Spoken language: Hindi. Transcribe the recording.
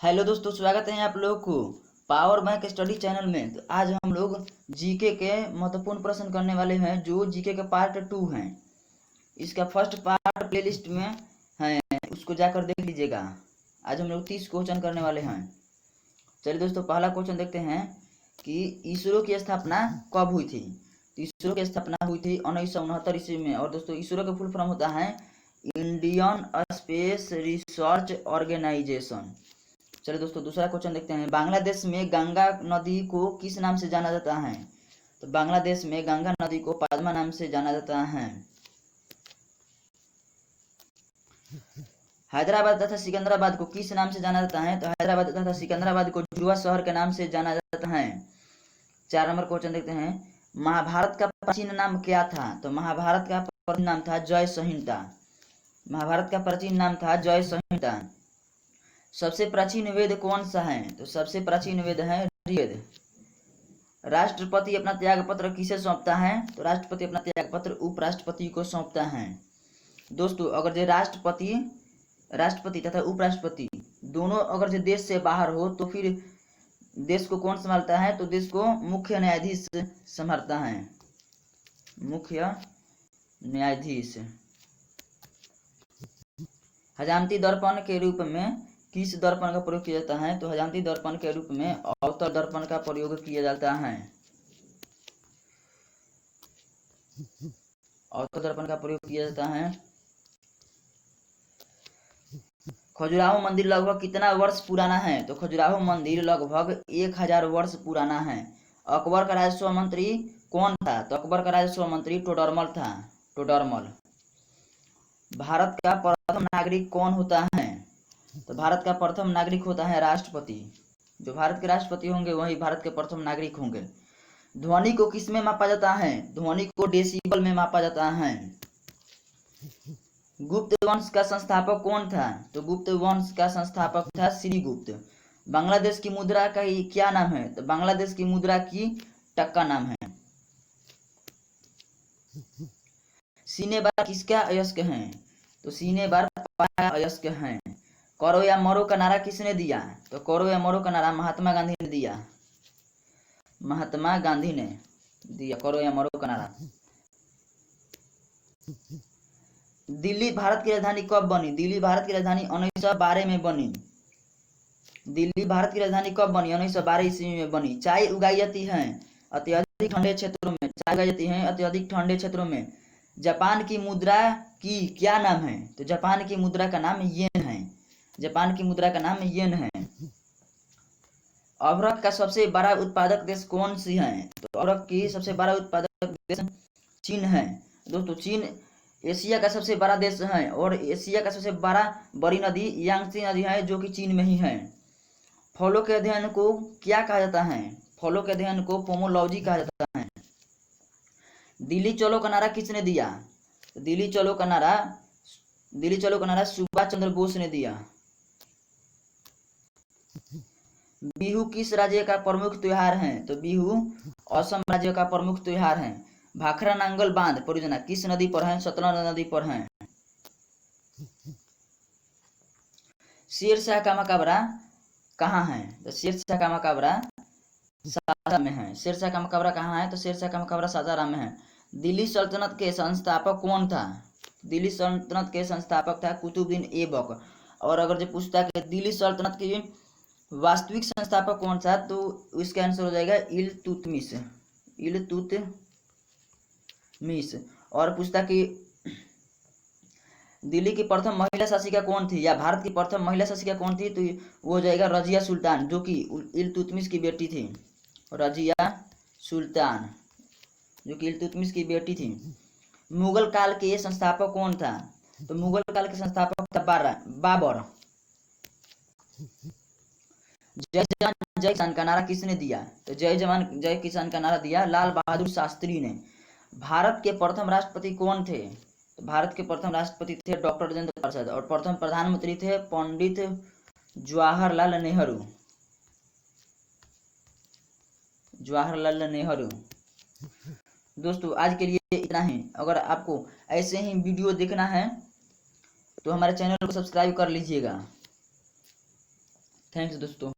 हेलो दोस्तों, स्वागत है आप लोग को पावर बैंक स्टडी चैनल में। तो आज हम लोग जीके के महत्वपूर्ण प्रश्न करने वाले हैं जो जीके का पार्ट 2 हैं। इसका फर्स्ट पार्ट प्लेलिस्ट में है, उसको जाकर देख लीजिएगा। आज हम लोग 30 क्वेश्चन करने वाले हैं। चलिए दोस्तों, पहला क्वेश्चन देखते हैं कि इसरो की स्थापना कब हुई थी। तो इसरो की स्थापना हुई थी 1969 ईस्वी में। और दोस्तों, इसरो का फुल फॉर्म होता है इंडियन स्पेस रिसर्च ऑर्गेनाइजेशन। चलिए दोस्तों, दूसरा क्वेश्चन देखते हैं। बांग्लादेश में गंगा नदी को किस नाम से जाना जाता है। तो बांग्लादेश में गंगा नदी को पद्मा नाम से जाना जाता है। हैदराबाद तथा सिकंदराबाद को किस नाम से जाना जाता है। तो हैदराबाद तथा सिकंदराबाद को जुआ शहर के नाम से जाना जाता है। 4 नंबर क्वेश्चन देखते हैं। महाभारत का प्राचीन नाम क्या था। तो महाभारत का प्राचीन नाम था जय संहिता। महाभारत का प्राचीन नाम था जय संहिता। सबसे प्राचीन वेद कौन सा है। तो सबसे प्राचीन वेद है ऋग्वेद। राष्ट्रपति अपना त्याग पत्र किसे सौंपता है। तो राष्ट्रपति अपना त्याग पत्र उपराष्ट्रपति को सौंपता है। दोस्तों, अगर जो राष्ट्रपति तथा उपराष्ट्रपति दोनों अगर जो देश से बाहर हो तो फिर देश को कौन संभालता है। तो देश को मुख्य न्यायाधीश संभालता है। मुख्य न्यायाधीश। हजामती दर्पण के रूप में किस दर्पण का प्रयोग किया जाता है। तो हजामती दर्पण के रूप में अवतल दर्पण का प्रयोग किया जाता है। अवतल दर्पण का प्रयोग किया जाता है। खजुराहो मंदिर लगभग कितना वर्ष पुराना है। तो खजुराहो मंदिर लगभग 1000 वर्ष पुराना है। अकबर का राजस्व मंत्री कौन था। तो अकबर का राजस्व मंत्री टोडरमल था। टोडरमल। भारत का प्रथम नागरिक कौन होता है। तो भारत का प्रथम नागरिक होता है राष्ट्रपति। जो भारत के राष्ट्रपति होंगे वही भारत के प्रथम नागरिक होंगे। ध्वनि को किस में मापा जाता है। ध्वनि को डेसिबल में मापा जाता है। गुप्त वंश का संस्थापक कौन था। तो गुप्त वंश का संस्थापक था श्रीगुप्त। बांग्लादेश की मुद्रा का क्या नाम है। तो बांग्लादेश की मुद्रा की टक्का नाम है। सीने बार किसका अयस्क है। तो सीने बार का अयस्क है। करो या मरो का नारा किसने दिया। तो करो या मरो का नारा महात्मा गांधी ने दिया। महात्मा गांधी ने दिया करो या मरो का नारा। दिल्ली भारत की राजधानी कब बनी। दिल्ली भारत की राजधानी 1912 में बनी। दिल्ली भारत की राजधानी कब बनी। 1912 ईस्वी में बनी। चाय उगाई जाती है अत्यधिक ठंडे क्षेत्रों में। चाय उगाई जाती है अत्यधिक ठंडे क्षेत्रों में। जापान की मुद्रा की क्या नाम है। तो जापान की मुद्रा का नाम येन है। जापान की मुद्रा का नाम येन है। अभ्रक का सबसे बड़ा उत्पादक देश कौन सी है। तो अभ्रक की सबसे बड़ा उत्पादक देश चीन है। दोस्तों, चीन एशिया का सबसे बड़ा देश है और एशिया का सबसे बड़ी नदी यांगत्से नदी है जो कि चीन में ही है। फलों के अध्ययन को क्या कहा जाता है। फलों के अध्ययन को पोमोलॉजी कहा जाता है। दिल्ली चलो का नारा किसने दिया। दिल्ली चलो का नारा सुभाष चंद्र बोस ने दिया। बिहू किस राज्य का प्रमुख त्योहार है। तो बिहू असम राज्य का प्रमुख त्योहार है। भाखरा नांगल बांध परियोजना किस नदी पर है। सतलज नदी पर है। शेरशाह का मकबरा कहाँ है। तो शेरशाह का मकबरा सासाराम में है। शेरशाह का मकबरा कहाँ है। तो शेरशाह का मकबरा सासाराम में है। दिल्ली सल्तनत के संस्थापक कौन था। दिल्ली सल्तनत के संस्थापक था कुतुबुद्दीन ऐबक। और अगर जो पूछता है दिल्ली सल्तनत की वास्तविक संस्थापक कौन सा, तो इसका आंसर हो जाएगा इल्तुतमिश। इल्तुतमिश। और पूछता कि दिल्ली की प्रथम महिला शासिका कौन थी या भारत की प्रथम महिला शासिका कौन थी, तो वो हो जाएगा रजिया सुल्तान जो कि इल्तुतमिश की बेटी थी। रजिया सुल्तान जो कि इल्तुतमिश की बेटी थी। मुगल काल के संस्थापक कौन था। तो मुगल काल के संस्थापक था बाबर। जय जवान जय किसान का नारा किसने दिया। तो जय जवान जय किसान का नारा दिया लाल बहादुर शास्त्री ने। भारत के प्रथम राष्ट्रपति कौन थे। तो भारत के प्रथम राष्ट्रपति थे डॉक्टर राजेंद्र प्रसाद। और प्रथम प्रधानमंत्री थे पंडित जवाहरलाल नेहरू। जवाहरलाल नेहरू। दोस्तों, आज के लिए इतना ही। अगर आपको ऐसे ही वीडियो देखना है तो हमारे चैनल को सब्सक्राइब कर लीजिएगा। थैंक्स दोस्तों।